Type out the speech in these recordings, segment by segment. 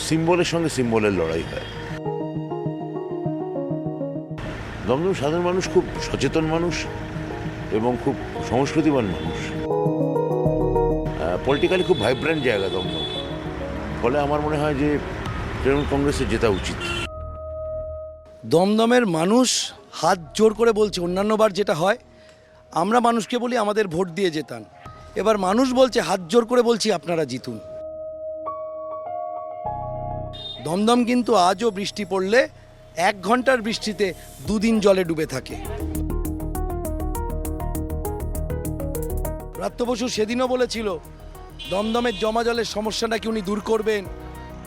সিম্বলের সঙ্গে সিম্বলের লড়াই হয়। দমদম সাধারণ মানুষ খুব সচেতন মানুষ এবং খুব সংস্কৃতিবান মানুষ, পলিটিক্যালি খুব ভাইব্রেন্ট জায়গা দমদম। ফলে আমার মনে হয় যে তৃণমূল কংগ্রেসের জেতা উচিত। দমদমের মানুষ হাত জোর করে বলছে, অন্যান্যবার যেটা হয় আমরা মানুষকে বলি আমাদের ভোট দিয়ে জেতান, এবার মানুষ বলছে হাত জোর করে বলছি আপনারা জিতুন। দমদম কিন্তু আজও বৃষ্টি পড়লে 1 ঘন্টার বৃষ্টিতে 2 দিন জলে ডুবে থাকে। ব্রাত্য বসু সেদিনও বলেছিল দমদমের জমা জলের সমস্যা নাকি উনি দূর করবেন,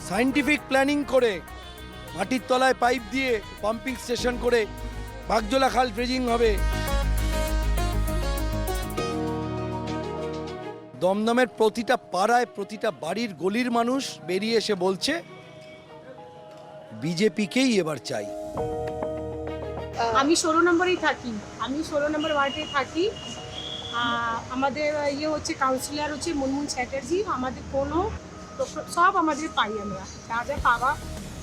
সায়েন্টিফিক প্ল্যানিং করে মাটির তলায় পাইপ দিয়ে পাম্পিং স্টেশন করে বাগজোলা খাল ড্রেজিং হবে। দমদমের প্রতিটা পাড়ায় প্রতিটা বাড়ির গলির মানুষ বেরিয়ে এসে বলছে বিজেপিকেই এবার চাই। আমি 16 নম্বরেই থাকি, আমি 16 নম্বর ওয়ার্ডে থাকি। আমাদের হচ্ছে কাউন্সিলর হচ্ছে মুনমুন চ্যাটার্জি। আমাদের কোনো সব আমাদের পাই, আমরা যা যা পাওয়া,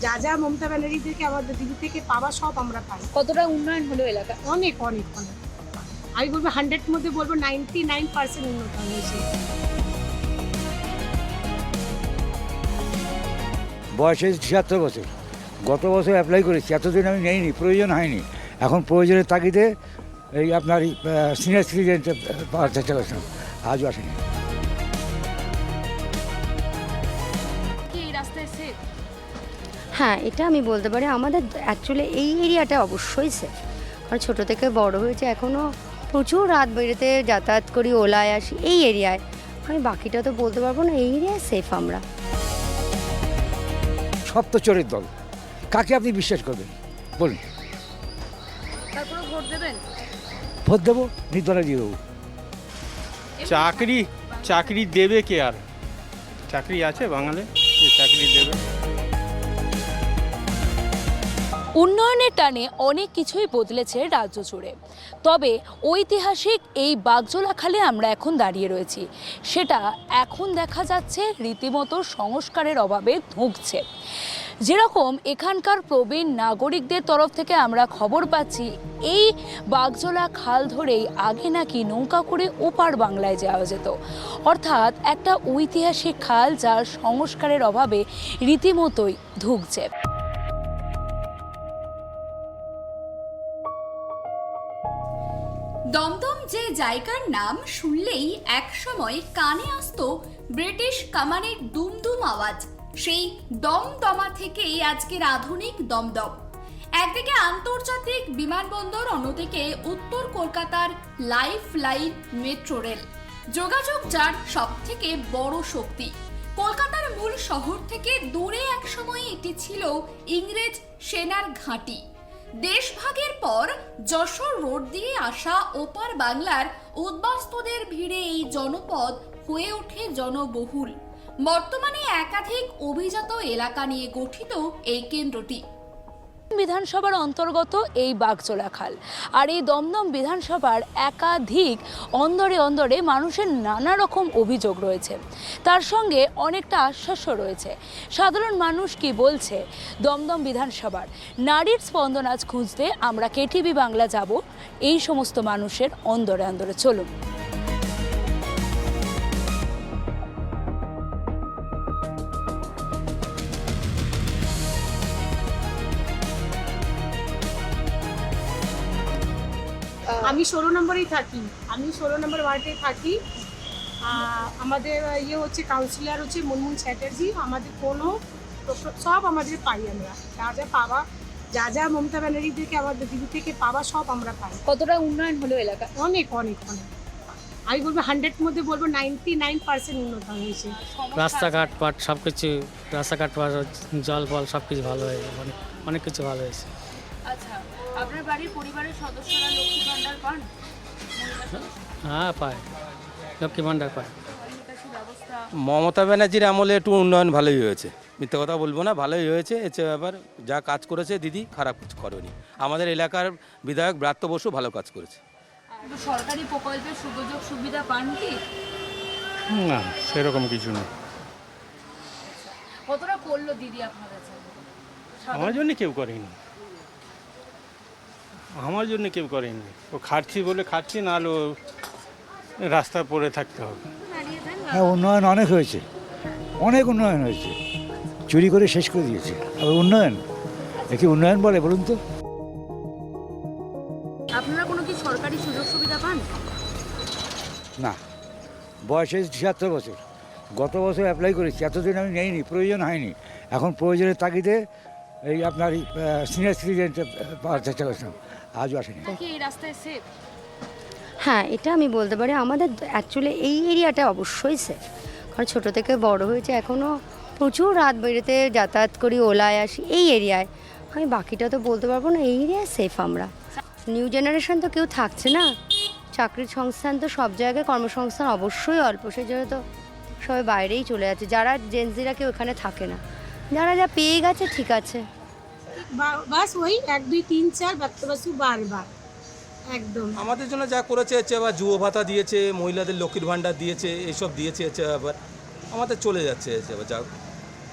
যা যা মমতা ব্যানার্জি থেকে আমাদের দিদি থেকে পাওয়া সব আমরা পাই। কতটা উন্নয়ন হলো এলাকা? অনেক অনেক অনেক, আমি বলবো 100 মধ্যে বলবো 99% উন্নত হয়েছে। বয়স হয়েছে 76 বছর। গত বছর অ্যাপ্লাই করেছি, এতদিন আমি নেইনি, প্রয়োজন হয়নি। এখন প্রয়োজনের তাগিদে এই আপনার সিনিয়র সিটিজেন পাওয়ার চেষ্টা করছিলাম, আজও আসেনি। হ্যাঁ, এটা আমি বলতে পারি। আমাদের অ্যাকচুয়ালি এই এরিয়াটা অবশ্যই সেফ, কারণ ছোটো থেকে বড় হয়েছে, এখনও প্রচুর রাত বেরোতে যাতায়াত করি, ওলায় আসি এই এরিয়ায়। আমি বাকিটা তো বলতে পারবো না, এই এরিয়ায় সেফ আমরা। সব তো চোরের দল, কাকে আপনি বিশ্বাস করবেন বলুন? তারপরে ভোট দেবেন? ভোট দেবো, নির্দলে দিয়ে দেবো। চাকরি দেবে কে? আর চাকরি আছে বাঙালি যে চাকরি দেবে? উন্নয়নের টানে অনেক কিছুই বদলেছে রাজ্য জুড়ে, তবে ঐতিহাসিক এই বাগজোলা খালে আমরা এখন দাঁড়িয়ে রয়েছি, সেটা এখন দেখা যাচ্ছে রীতিমতো সংস্কারের অভাবে ধুঁকছে। যেরকম এখানকার প্রবীণ নাগরিকদের তরফ থেকে আমরা খবর পাচ্ছি, এই বাগজোলা খাল ধরেই আগে নাকি নৌকা করে ওপার বাংলায় যাওয়া যেত, অর্থাৎ একটা ঐতিহাসিক খাল যার সংস্কারের অভাবে রীতিমতোই ধুঁকছে। দমদম যে জায়গার নাম শুনলেই একসময় কানে আসতো ব্রিটিশ কামানের দুমদুম আওয়াজ, সেই দমদমা থেকেই আজকের আধুনিক দমদম। একদিকে আন্তর্জাতিক বিমানবন্দর, অন্যদিকে উত্তর কলকাতার লাইফ লাইন মেট্রো রেল, যোগাযোগ যার সব থেকে বড় শক্তি। কলকাতার মূল শহর থেকে দূরে একসময় এটি ছিল ইংরেজ সেনার ঘাঁটি। দেশভাগের পর যশোর রোড দিয়ে আসা ওপার বাংলার উদ্বাস্তুদের ভিড়ে এই জনপদ হয়ে ওঠে জনবহুল। বর্তমানে একাধিক অভিজাত এলাকা নিয়ে গঠিত এই কেন্দ্রটি। বিধানসভার অন্তর্গত এই বাগজোলা খাল আর এই দমদম বিধানসভার একাধিক অন্দরে অন্দরে মানুষের নানা রকম অভিযোগ রয়েছে, তার সঙ্গে অনেকটা আশ্বাসও রয়েছে। সাধারণ মানুষ কি বলছে দমদম বিধানসভার নারীর স্পন্দন আজ খুঁজতে আমরা কেটিভি বাংলা যাব এই সমস্ত মানুষের অন্দরে অন্দরে। চলুন। আমি 16 নম্বরেই থাকি, আমি 16 নম্বর ওয়ার্ডে থাকি। আমাদের হচ্ছে কাউন্সিলর হচ্ছে মুনমুন চ্যাটার্জি। আমাদের কোনো সব আমাদের পাই, আমরা যা যা পাওয়া, যা যা মমতা ব্যানার্জি থেকে আমাদের দিদি থেকে পাওয়া সব আমরা পাই। কতটা উন্নয়ন হলো এলাকা? অনেক অনেক অনেক, আমি বলবো 100 মধ্যে বলবো 99% উন্নত হয়েছে। রাস্তাঘাট পাট সব কিছু, রাস্তাঘাট পাট, জল ফল সব কিছু ভালো হয়েছে, অনেক কিছু ভালো হয়েছে। আচ্ছা, আপনার বাড়ির পরিবারের সদস্যরা লক্ষ্মী ভান্ডার পান? হ্যাঁ পায়, লক্ষ্মী ভান্ডার পায়। মমতা ব্যানার্জির আমলে একটু উন্নয়ন ভালোই হয়েছে, মিথ্যে কথা বলবো না, ভালোই হয়েছে। এতে ব্যাপার যা কাজ করেছে দিদি খারাপ কিছু করেনি। আমাদের এলাকার বিধায়ক ব্রাত্য বসু ভালো কাজ করেছে। সরকারি প্রকল্পের সুযোগ সুবিধা পান কি? না, সেরকম কিছু না। কতটা করলো দিদি আপনার কাছে? আমার জন্য কেউ করেনি, আমার জন্য কেউ করেনি। ও খাচ্ছি বলে খাচ্ছি, নাহলে ও রাস্তা পড়ে থাকতে হবে। হ্যাঁ, উন্নয়ন অনেক হয়েছে, অনেক উন্নয়ন হয়েছে, চুরি করে শেষ করে দিয়েছে। আর উন্নয়ন, একে উন্নয়ন বলে বলুন তো? আপনারা কোনো কি সরকারি সুযোগ সুবিধা পান? না, বয়স হয়েছে ৭৬ বছর। গত বছর অ্যাপ্লাই করেছি, এতদিন আমি নেইনি, প্রয়োজন হয়নি। এখন প্রয়োজনের তাগিদে এই আপনার সিনিয়র সিটিজেন পাওয়ার চেষ্টা করছিলাম, আজও আসেনি। কি এই রাস্তায় সেফ? হ্যাঁ, এটা আমি বলতে পারি আমাদের অ্যাকচুয়ালি এই এরিয়াটা অবশ্যই সেফ। কারণ ছোটো থেকে বড় হয়েছে, এখনও প্রচুর রাত বেরোতে যাতায়াত করি, ওলায় আসি এই এরিয়ায়। আমি বাকিটা তো বলতে পারবো না, এই এরিয়ায় সেফ আমরা। নিউ জেনারেশন তো কেউ থাকছে না, চাকরির সংস্থান তো সব জায়গায়, কর্মসংস্থান অবশ্যই অল্প, সেই জন্য তো সবাই বাইরেই চলে যাচ্ছে। যারা জেনজিরা কেউ এখানে থাকে না, যারা যা পেয়ে গেছে ঠিক আছে। বাস ওই 1 2 3 4 বাচ্চা বারবার একদম। আমাদের জন্য যা করেছে হচ্ছে আবার যুব ভাতা দিয়েছে, মহিলাদের লক্ষ্মীর ভাণ্ডার দিয়েছে, এইসব দিয়েছে হচ্ছে আবার আমাদের চলে যাচ্ছে হচ্ছে আবার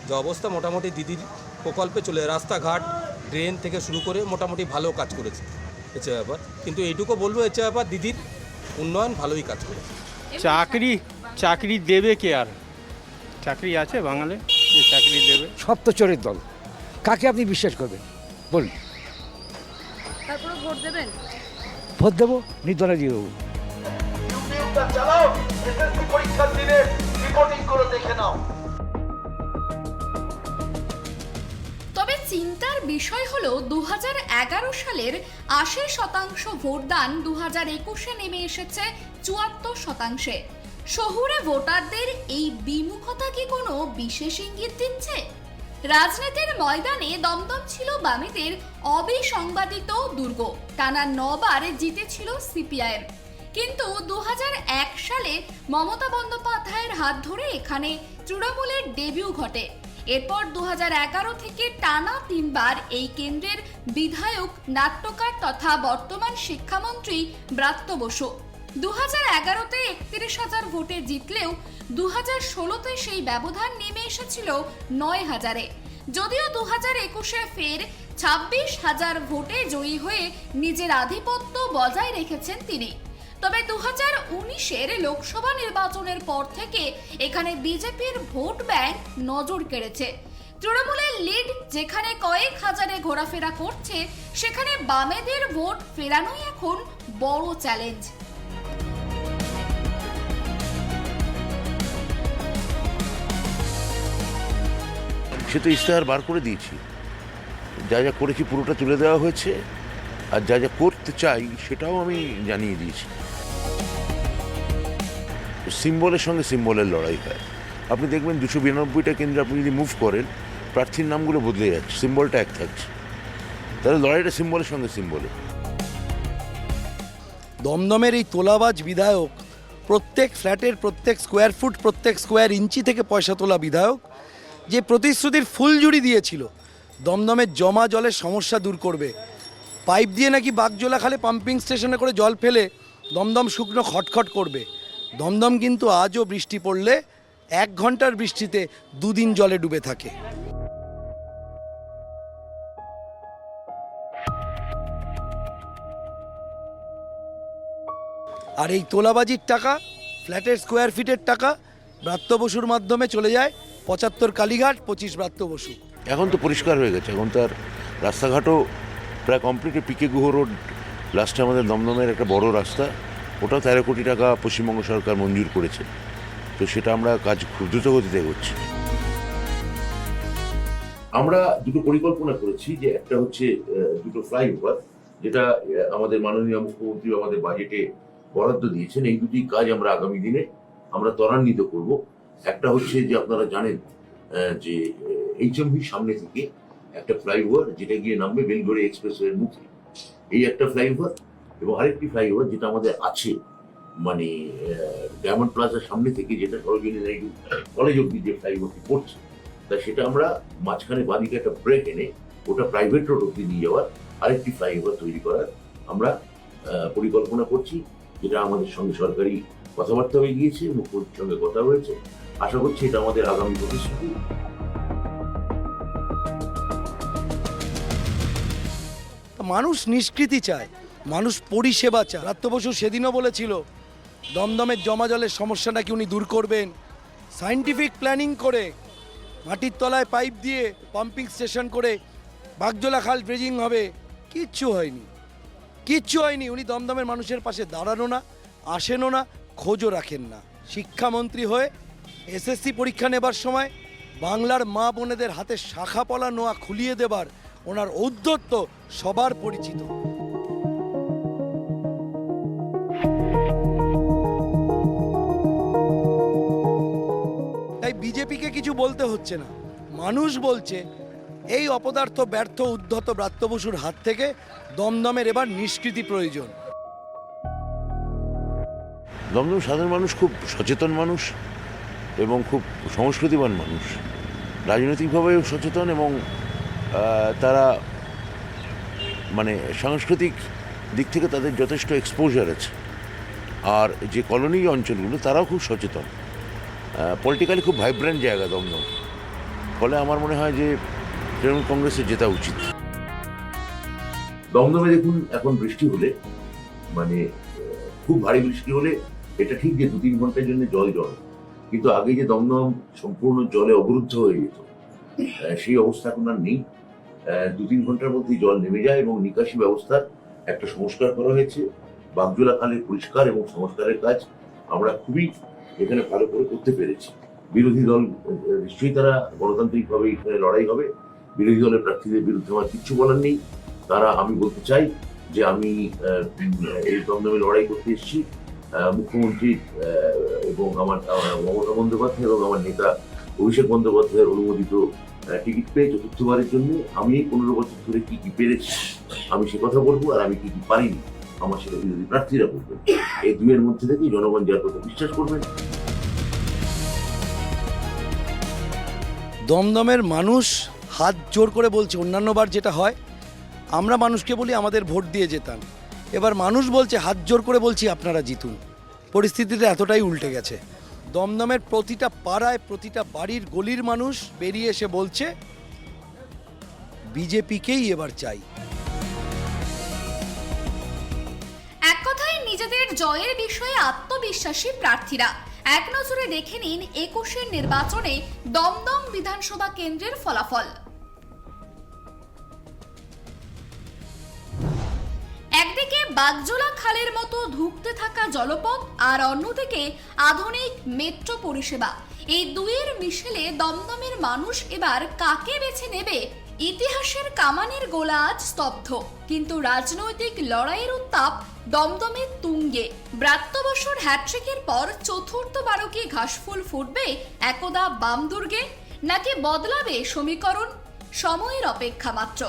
যা অবস্থা মোটামুটি দিদির প্রকল্পে চলে, রাস্তাঘাট ড্রেন থেকে শুরু করে মোটামুটি ভালো কাজ করেছে হচ্ছে ব্যাপার। কিন্তু এইটুকু বলবো হচ্ছে ব্যাপার, দিদির উন্নয়ন ভালোই কাজ করেছে। চাকরি দেবে কে? আর চাকরি আছে বাঙালি যে চাকরি দেবে? সব তো চোরের দল, কাকে আপনি বিশ্বাস করবেন বলুন? তারপরে ভোট দেবেন? ভোট দেবো, নির্দলে দিয়ে দেবো। তবে চিন্তার বিষয় হলো 2011 সালের 80% ভোটদান 2021-এ নেমে এসেছে 74%। শহুরে ভোটারদের এই বিমুখতা কি কোনো বিশেষ ইঙ্গিত দিচ্ছে? রাজনীতির ময়দানে দমদম ছিল বামেদের অবিসংবাদিত দুর্গ, টানা 9 বার জিতেছিল সিপিআইএম। কিন্তু 2001 সালে মমতা বন্দ্যোপাধ্যায়ের হাত ধরে এখানে তৃণমূলের ডেবিউ ঘটে। এরপর 2011 থেকে টানা 3 বার এই কেন্দ্রের বিধায়ক, নাট্যকার তথা বর্তমান শিক্ষামন্ত্রী ব্রাত্য বসু 2011-তে 31,000 ভোটে জিতলেও 2016-তে সেই ব্যবধান নেমে এসেছিল 9,000-এ। যদিও 2021-এ ফের 26,000 ভোটে জয়ী হয়ে নিজের আধিপত্য বজায় রেখেছেন তিনি। তবে 2019-এর লোকসভা নির্বাচনের পর থেকে এখানে বিজেপির ভোট ব্যাংক নজর কেড়েছে। তৃণমূলের লিড যেখানে কয়েক হাজারে ঘোরাফেরা করছে, সেখানে বামেদের ভোট ফেরানোই এখন বড় চ্যালেঞ্জ। সে তো ইশতেহার বার করে দিয়েছি, যা যা করেছি পুরোটা তুলে দেওয়া হয়েছে, আর যা যা করতে চাই সেটাও আমি জানিয়ে দিয়েছি। সিম্বলের সঙ্গে সিম্বলের লড়াই হয়। আপনি দেখবেন 292টা কেন্দ্রে আপনি যদি মুভ করেন, প্রার্থীর নামগুলো বদলে যাচ্ছে, সিম্বলটা এক থাকছে। তাহলে লড়াইটা সিম্বলের সঙ্গে সিম্বলে। দমদমের এই তোলাবাজ বিধায়ক, প্রত্যেক ফ্ল্যাটের প্রত্যেক স্কোয়ার ফুট, প্রত্যেক স্কোয়ার ইঞ্চি থেকে পয়সা তোলা বিধায়ক, যে প্রতিশ্রুতির ফুলঝুরি দিয়েছিল দমদমের জমা জলের সমস্যা দূর করবে, পাইপ দিয়ে নাকি বাগজোলা খালে পাম্পিং স্টেশনে করে জল ফেলে দমদম শুকনো খটখট করবে। দমদম কিন্তু আজও বৃষ্টি পড়লে 1 ঘন্টার বৃষ্টিতে 2 দিন জলে ডুবে থাকে। আর এই তোলাবাজির টাকা, ফ্ল্যাটের স্কোয়ার ফিটের টাকা ব্রাত্য বসুর মাধ্যমে চলে যায় 75 কালীঘাট, 25 ব্রাত্য বসু। এখন তো পরিষ্কার হয়ে গেছে, এখন তার রাস্তাঘাটও প্রায় কমপ্লিট। পিকে গুহ রোড লাস্টে আমাদের দমদমের একটা বড় রাস্তা, ওটাও 13 কোটি টাকা পশ্চিমবঙ্গ সরকার মঞ্জুর করেছে। তো সেটা আমরা কাজ খুব দ্রুত গতিতে করছি। আমরা দুটো পরিকল্পনা করেছি, যে একটা হচ্ছে দুটো ফ্লাইওভার, যেটা আমাদের মাননীয় মুখ্যমন্ত্রী আমাদের বাজেটে বরাদ্দ দিয়েছেন। এই দুটি কাজ আমরা আগামী দিনে আমরা ত্বরান্বিত করব। একটা হচ্ছে যে আপনারা জানেন যে এইচএমভির সামনে থেকে একটা ফ্লাইওভার, যেটা গিয়ে নামবে বেলঘড়ি এক্সপ্রেসওয়ের মুখে, এই একটা ফ্লাইওভার। এবং আরেকটি ফ্লাইওভার যেটা আমাদের আছে মানে ডায়মন্ড প্লাজার সামনে থেকে, যেটা সরোজিনী নাইডু কলেজ অব্দি যে ফ্লাইওভারটি পড়ছে, তা সেটা আমরা মাঝখানে বাদিকে একটা ব্রেক এনে ওটা প্রাইভেট রোড অব্দি নিয়ে যাওয়ার আরেকটি ফ্লাইওভার তৈরি করার আমরা পরিকল্পনা করছি, যেটা আমাদের সঙ্গে সরকারি কথাবার্তা হয়ে গিয়েছে, মুখ্যমন্ত্রীর সঙ্গে কথা হয়েছে। আশা করছি এটা আমাদের আগামী প্রতিশ্রুতি। মানুষ নিষ্কৃতি চায়, মানুষ পরিষেবা চায়। ব্রাত্য বসু সেদিনও বলেছিল দমদমের জমা জলের সমস্যা নাকি উনি দূর করবেন, সায়েন্টিফিক প্ল্যানিং করে মাটির তলায় পাইপ দিয়ে পাম্পিং স্টেশন করে বাগজোলা খাল ড্রেজিং হবে। কিচ্ছু হয়নি, কিচ্ছু হয়নি। উনি দমদমের মানুষের পাশে দাঁড়ানো না, আসেনও না, খোঁজও রাখেন না। শিক্ষামন্ত্রী হয়ে এসএসসি পরীক্ষা নেবার সময় বাংলার মা বোনেদের হাতে শাখা পলা নোয়া খুলিয়ে দেবার ওনার ঔদ্ধত্য সবার পরিচিত। তাই বিজেপিকে কিছু বলতে হচ্ছে না, মানুষ বলছে এই অপদার্থ ব্যর্থ উদ্ধত ব্রাত্য বসুর হাত থেকে দমদমের এবার নিষ্কৃতি প্রয়োজন। দমদম সাধারণ মানুষ খুব সচেতন মানুষ এবং খুব সংস্কৃতিবান মানুষ, রাজনৈতিকভাবেও সচেতন এবং তারা মানে সাংস্কৃতিক দিক থেকে তাদের যথেষ্ট এক্সপোজার আছে। আর যে কলোনি অঞ্চলগুলো তারাও খুব সচেতন, পলিটিক্যালি খুব ভাইব্রেন্ট জায়গা দমদম। ফলে আমার মনে হয় যে তৃণমূল কংগ্রেসের জেতা উচিত। দমদমে দেখুন এখন বৃষ্টি হলে মানে খুব ভারী বৃষ্টি হলে এটা ঠিক যে 2-3 ঘন্টার জন্য জল জমে, কিন্তু আগে যে দমদম সম্পূর্ণ জলে অবরুদ্ধ হয়ে যেত সেই অবস্থা এখন আর নেই। 2-3 ঘন্টার মধ্যেই জল নেমে যায় এবং নিকাশি ব্যবস্থার একটা সংস্কার করা হয়েছে। বাগজোলা খালের পরিষ্কার এবং সংস্কারের কাজ আমরা খুবই এখানে ভালো করে করতে পেরেছি। বিরোধী দল নিশ্চয়ই তারা গণতান্ত্রিকভাবে এখানে লড়াই হবে, বিরোধী দলের প্রার্থীদের বিরুদ্ধে আমার কিচ্ছু বলার নেই। তারা, আমি বলতে চাই যে আমি এই দমদমে লড়াই করতে এসেছি মুখ্যমন্ত্রী এবং আমার মমতা বন্দ্যোপাধ্যায় এবং আমার নেতা অভিষেক বন্দ্যোপাধ্যায়ের অনুমোদিত টিকিট পেয়ে চতুর্থবারের জন্য আমি এই 15 বছর ধরে কি কি পেরেছি আমি সে কথা বলবো, আর আমি কি কি পারিনি আমার সেটা বিরোধী প্রার্থীরা বলবেন। এই দুয়ের মধ্যে থেকেই জনগণ যার কথা বিশ্বাস করবেন। দমদমের মানুষ হাত জোর করে বলছে, অন্যান্যবার যেটা হয় আমরা মানুষকে বলি আমাদের ভোট দিয়ে যেতাম, এবার মানুষ বলছে হাত জোর করে বলছি আপনারা জিতুন। পরিস্থিতিটা এতটাই উল্টে গেছে। দমদমের প্রতিটা পাড়ায় প্রতিটা বাড়ির গলির মানুষ বেরিয়ে এসে বলছে বিজেপিকেই এবার চাই। এক কথায় নিজেদের জয়ের বিষয়ে আত্মবিশ্বাসী প্রার্থীরা। এক নজরে দেখে নিন 21-এর নির্বাচনে দমদম বিধানসভা কেন্দ্রের ফলাফল। একদিকে বাগজোলা খালের মতো ধুঁকতে থাকা জলপথ, আর অন্যদিকে আধুনিক মেট্রো পরিষেবা। এই দুইয়ের মিশেলে দমদমের মানুষ এবার কাকে বেছে নেবে? ইতিহাসের কামানের গোলা আজ স্তব্ধ, কিন্তু রাজনৈতিক লড়াইয়ের উত্তাপ দমদমের তুঙ্গে। ব্রাত্য বসুর হ্যাট্রিকের পর চতুর্থবারও কি ঘাসফুল ফুটবে একদা বাম দুর্গে, নাকি বদলাবে সমীকরণ? সময়ের অপেক্ষা মাত্র।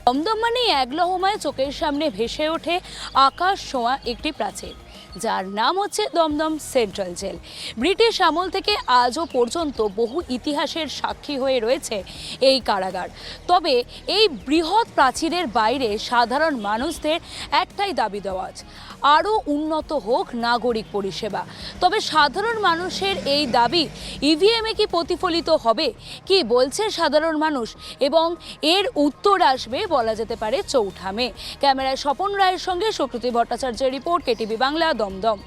দমদম মানে এক লহমায় চোখের সামনে ভেসে ওঠে আকাশ ছোঁয়া একটি প্রাচীর, যার নাম হচ্ছে দমদম সেন্ট্রাল জেল। ব্রিটিশ আমল থেকে আজও পর্যন্ত বহু ইতিহাসের সাক্ষী হয়ে রয়েছে এই কারাগার। তবে এই বৃহৎ প্রাচীরের বাইরে সাধারণ মানুষদের একটাই দাবি দেওয়া, আরও উন্নত হোক নাগরিক পরিষেবা। তবে সাধারণ মানুষের এই দাবি ইভিএমে কি প্রতিফলিত হবে? কি বলছে সাধারণ মানুষ? এবং এর উত্তর আসবে বলা যেতে পারে চৌঠা মে। ক্যামেরায় স্বপন রায়ের সঙ্গে সুকৃতি ভট্টাচার্যের রিপোর্ট, কেটিভি বাংলা, দমদম।